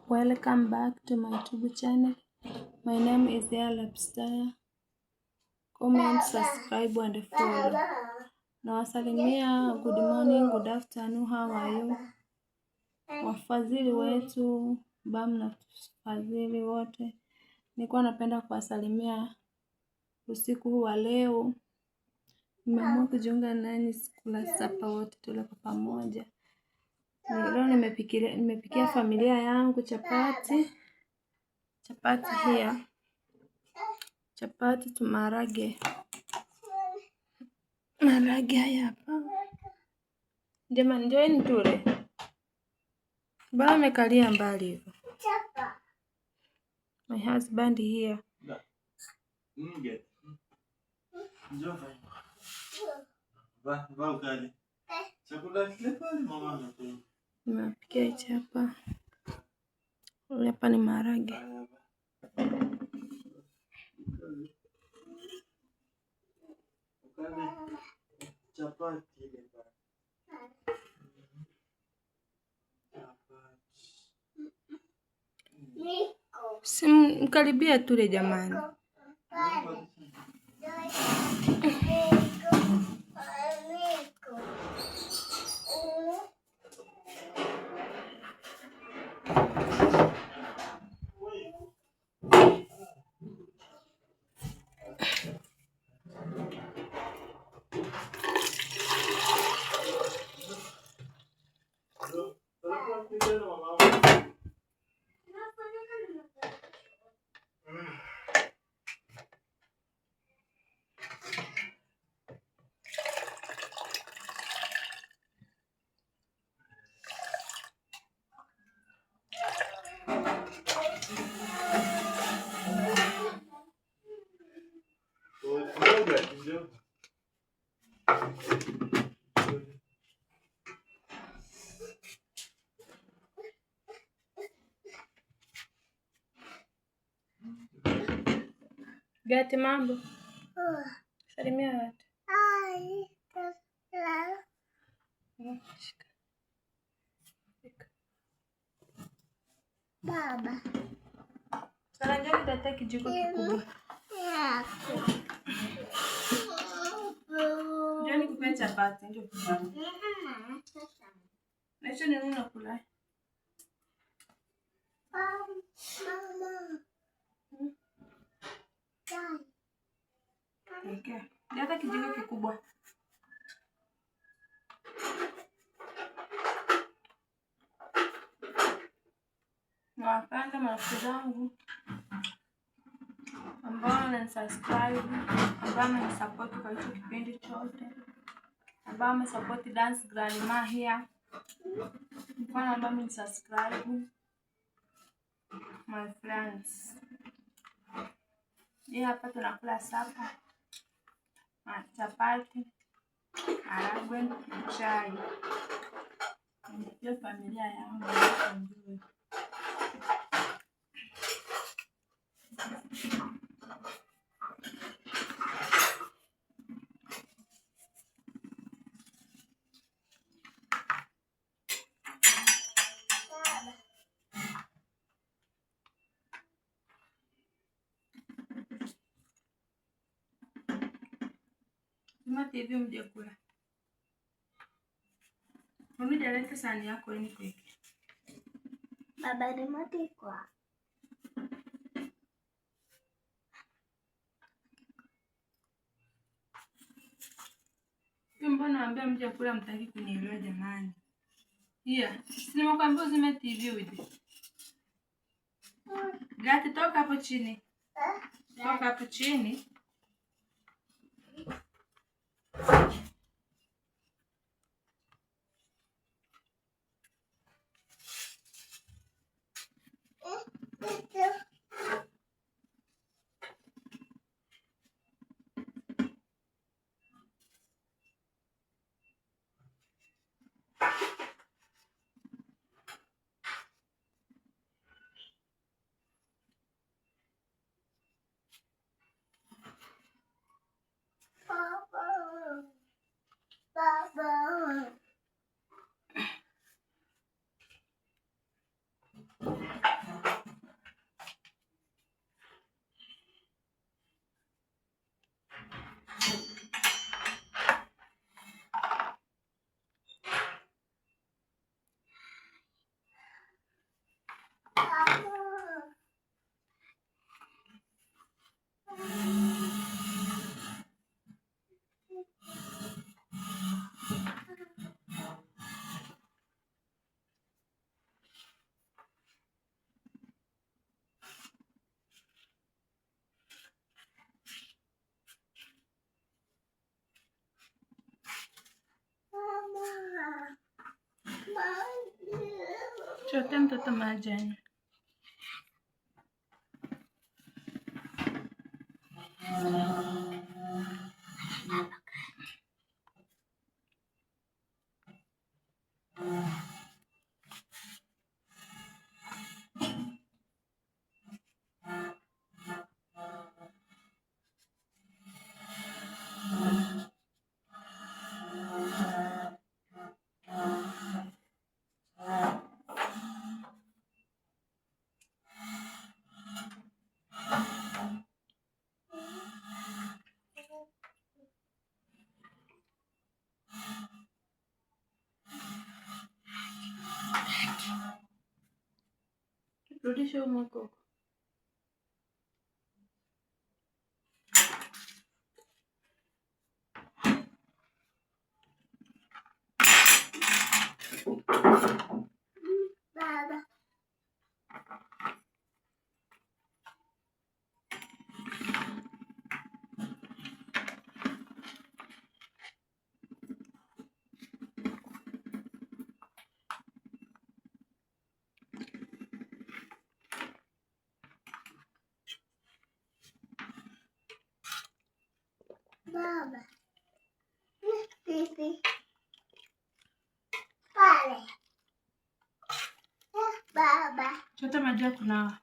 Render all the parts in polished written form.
Welcome back to my YouTube channel. My name is Lapstaya. Comment, subscribe and follow. Nawasalimia, good morning, good afternoon, how are you? Wafadhili wetu, na wafadhili wote. Nilikuwa napenda kuwasalimia usiku huu wa leo. Nimeamua kujiunga nanyi kula sapa wote tule kwa pamoja. Leo nimepikia familia yangu chapati. Chapati hia. Chapati tu maharage. Maharage haya hapa. Jamani njoeni tule. Mbona umekalia mbali hivyo? My husband here. Nimepikia chapa. Hapa ni maharage. Simkaribia tule jamani. Gati mambo. Salimia watu. Baba. Sasa njoo nitatea kijiko kikubwa. Njoo nikupe chapati, njoo. Nacho ni nini nakula? Mama. Okay. Ndio kijiko kikubwa. Nawapenda marafiki zangu ambao wananisubscribe, ambao wamenisupport kwa hicho kipindi chote, ambao wamesupport Dance Grandma here. Mfano ambao wamenisubscribe, my friends. Hapa tunakula sapa, chapati, maharagwe, chai. Ndio familia yangu nzuri. Mama TV mje kula. Mami jaleta sahani yako ini kweke. Baba remote kwa. Mbona naambia mje kula mtaki kunielewa jamani. Nimekwambia uzime TV wewe. Gati toka hapo chini. Toka hapo chini. Chotea mtoto maji anywe. Rudisha huo mwiko. Baba. Baba. Pipi. Pale. Baba. Chota maji ya kunawa.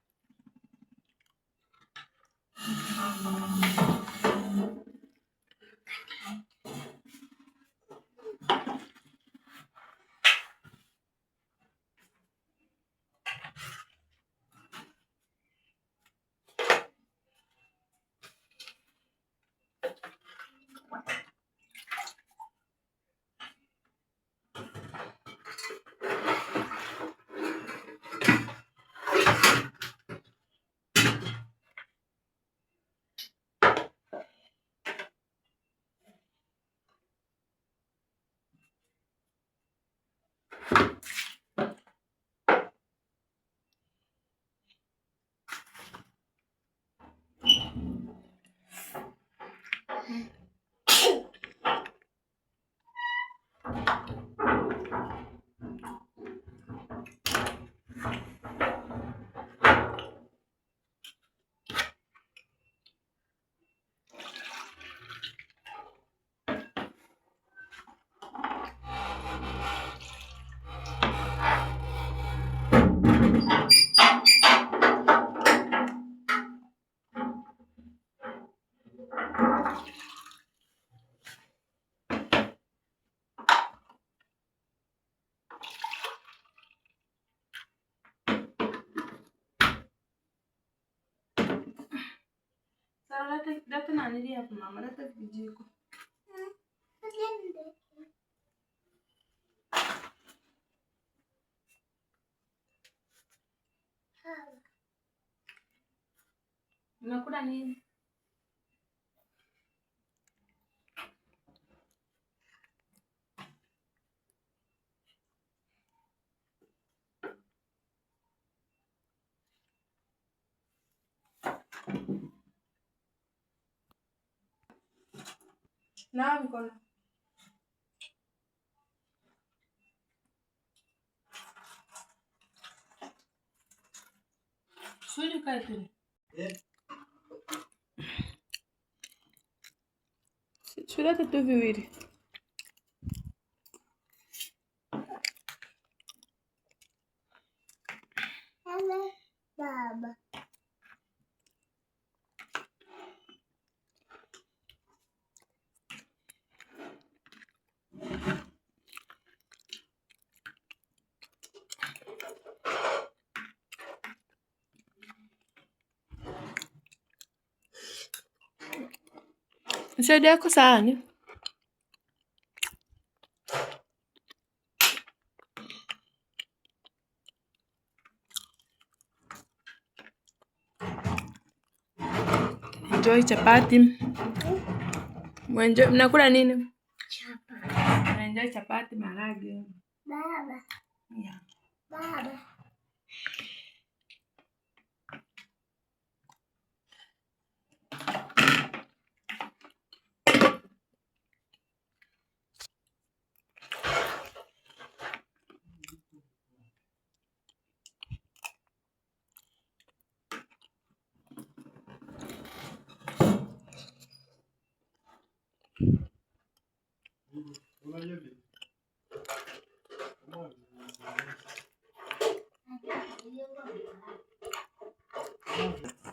Data nani hapa mama, data kijiko. Unakula nini? Nawa mikono. Suli kaituni. Sula tatu viwili. Baba. Nisaidie yako sahani. Enjoy chapati. Mnakula nini? Chapati. Enjoy chapati maharage. Baba. Yeah. Baba.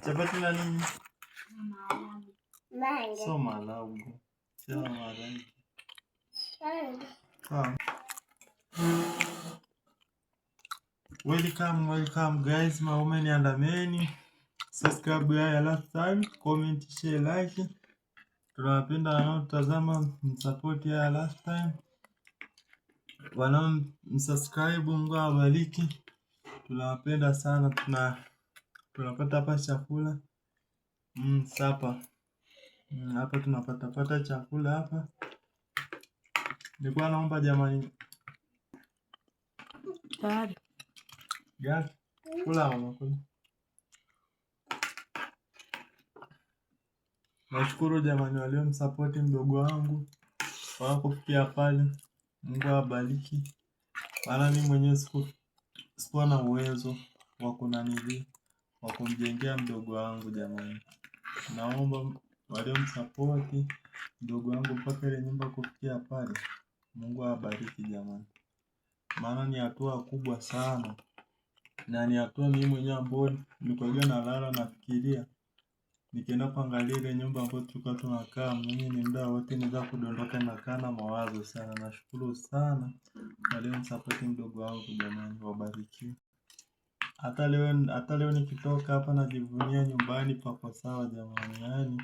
Chapati na nini? So malabu. Sio maharage. Welcome guys, Maumeni and Ameni. Subscribe ya last time, comment, share, like. Tunawapenda wanaotazama, msupport ya last time. Wanaomsubscribe, Mungu awabariki. Tunawapenda sana. Tunapata hapa chakula. Sapa. Hapa tunapata chakula hapa. Nilikuwa naomba jamani. Tayari. Gas. Kula unakula. Nashukuru jamani waliomsupport mdogo wangu. Kwa kufikia pale. Mungu awabariki. Maana mimi mwenyewe sikuwa na uwezo wa kumjengea mdogo wangu jamani. Naomba waliomsupport mdogo wangu mpaka ile nyumba kufikia pale. Mungu awabariki jamani. Maana ni hatua kubwa sana. Na ni hatua mimi mwenyewe ambayo nilikuwa nalala nafikiria. Nikienda kuangalia ile nyumba ambayo tulikuwa tunakaa, mimi ni muda wote naweza kudondoka na kana mawazo sana. Nashukuru sana waliomsupport mdogo wangu jamani, wabariki. Hata leo nikitoka hapa najivunia nyumbani pako sawa jamani. Yaani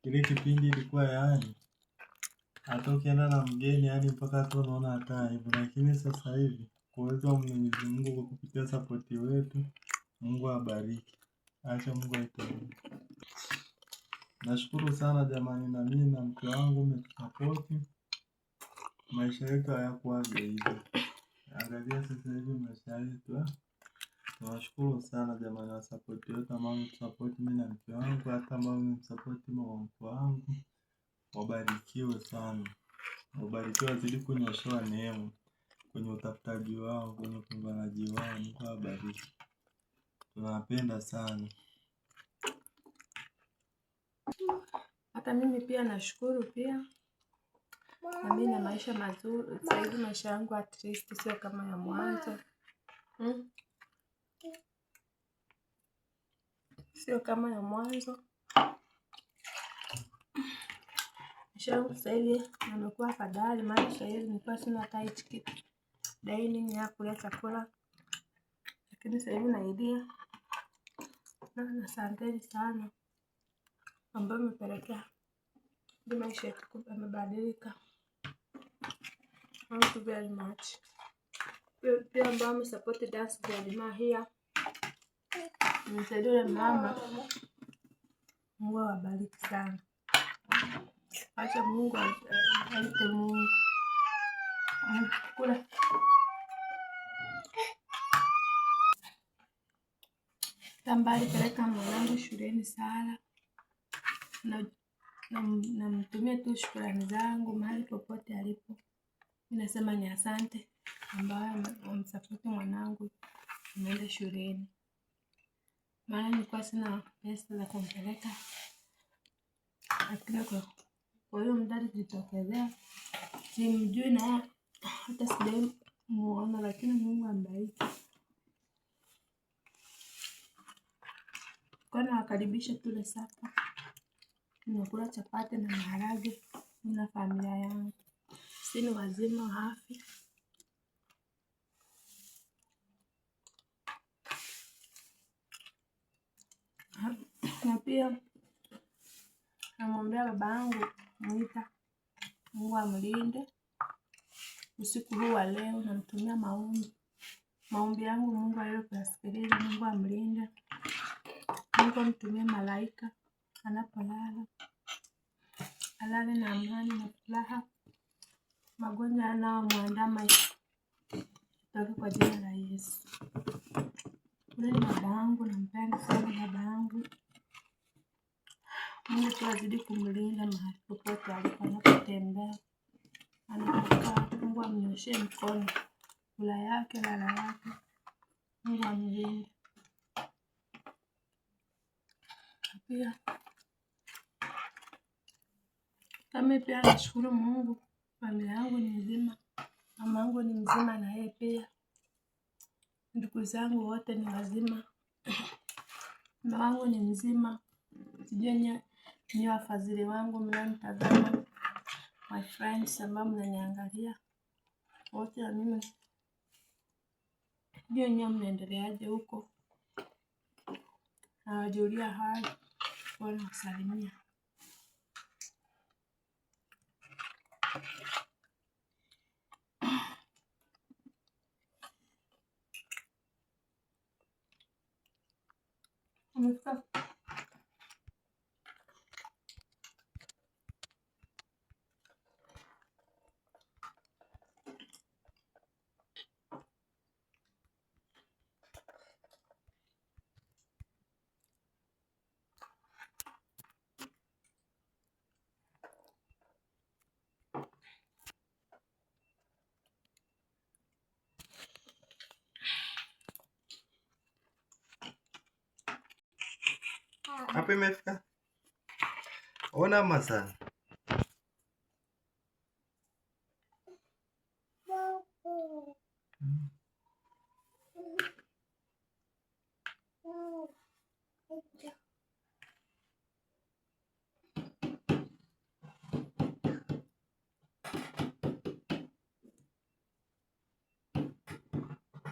ile kipindi ilikuwa yaani hata ukienda na mgeni yaani mpaka tu unaona hata hivyo, lakini sasa hivi kwa uwezo wa Mwenyezi Mungu kwa kupitia support wetu, Mungu awabariki. Acha Mungu aitubariki. Nashukuru sana jamani, na mimi na mke wangu mmetusupport. Maisha yetu hayakuwa hivyo. Angalia sasa hivi maisha yetu. Tunashukuru sana jamani wa support yote ambao mmetusupport mimi na mke wangu, hata ambao mmesupport mke wangu. Wabarikiwe sana. Wabarikiwe, wazidi kunyoshewa neema kwenye utafutaji wao, kwenye upambanaji wao. Mungu awabariki. Tunawapenda sana. Hata mimi pia nashukuru pia. Na mimi na maisha mazuri. Sasa hivi maisha yangu at least sio kama ya mwanzo. Sio kama ya mwanzo. Maisha yangu sasa hivi yamekuwa afadhali, maana sasa hivi nilikuwa sina hata hichi kitu dining ya kula chakula. Lakini sasa hivi naidia. Na asanteni sana ambao mmepelekea maisha yetu yamebadilika. Thank you very much. Pia ambao mmesupport dance Gladima here. Msaidie mama. Mungu awabariki sana. Acha Mungu awabariki Mungu. Kula. Tambali peleka mwanangu shuleni Sala. Na mtumie tu shukrani zangu mahali popote alipo. Ninasema ni asante ambaye amsupport mwanangu aende shuleni. Maana nilikuwa sina pesa za kumpeleka. Lakini kwa hiyo muda nilitokezea. Simjui na hata sijamuona, lakini Mungu ambariki. Kwa nawakaribisha tule sapa. Ninakula chapati na maharage na familia yangu. Sisi ni wazima wa afya. Na pia namwombea baba yangu Mwita, Mungu amlinde. Usiku huu wa leo namtumia maombi yangu, Mungu awe kuyasikiliza, Mungu amlinde. Mungu amtumie malaika anapolala, alale na amani na furaha. Magonjwa yanayomwandama toka kwa jina la Yesu. Ule ni baba yangu, nampenda sana baba yangu. Mungu tu azidi kumlinda mahali popote alipo, anapotembea, anapokaa. Mungu amnyoshee mkono, kula yake, lala yake. Mungu amlinde. Pia kama pia nashukuru Mungu, familia yangu ni mzima, mama yangu ni mzima na yeye pia. Ndugu zangu wote ni wazima. Mama wangu ni mzima. Sijui ni wafadhili wangu mnanitazama, my friends ambao mnaniangalia wote, na mimi sijui nyinyi mnaendeleaje huko. Nawajulia hali, wanawasalimia. Umefika? Hapa imefika. Ona masaa.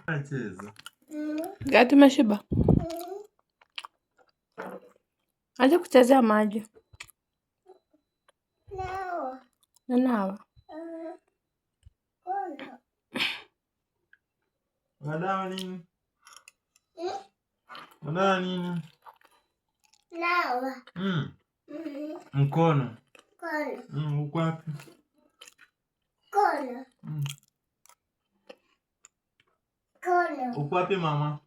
Anacheza. Gati umeshiba? Aje kuchezea maji. Nanawa. Unadawa nini? Unadawa nini? Nawa. Mkono. Kono. Uko wapi? Kono. Kono. Uko wapi mama?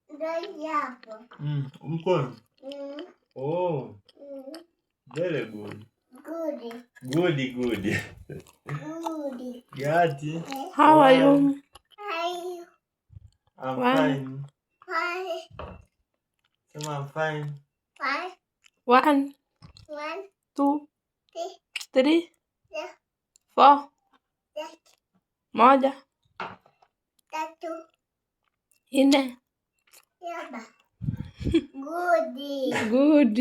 Ndio hapo. Mkono. Oh. Very good. Good. Good. Good. Gati. How are you? Hi. I'm One. fine. Hi. Sema I'm fine. Hi. 1, 1, 2, 3, 3, yeah, 4, yeah, 1, 3, 4. yeah. Good. Good.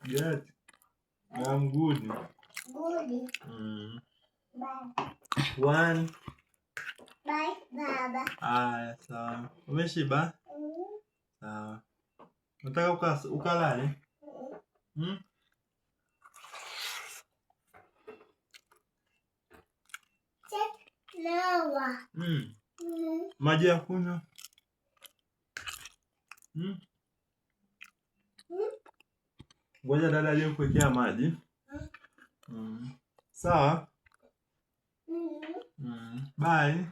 Yes. I'm good. Good. Bye. 1. Bye, Baba. Sawa. Umeshiba? Sawa. Unataka ukalale? Nawa. Maji ya kunywa? Ngoja dada leo kuwekea maji. Sawa? Bye.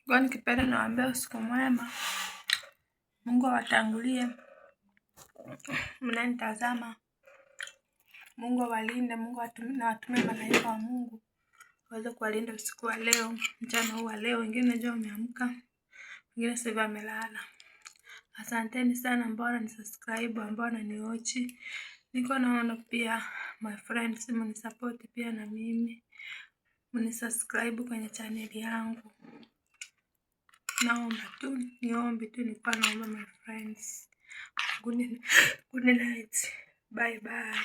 Kwa nikipenda nawaambia usiku mwema. Mungu awatangulie. Mnanitazama. Mungu awalinde, Mungu awatumie malaika wa Mungu waweze kuwalinda usiku wa leo, mchana huu wa leo. Wengine najua wameamka, wengine sasa wamelala. Asanteni sana ambao ni subscribe, ambao ni watch. Niko naona pia my friends mnisupport pia na mimi. Mnisubscribe kwenye channel yangu. Naomba tu, niombe tu, nilikuwa naomba my friends. Good night. Bye bye.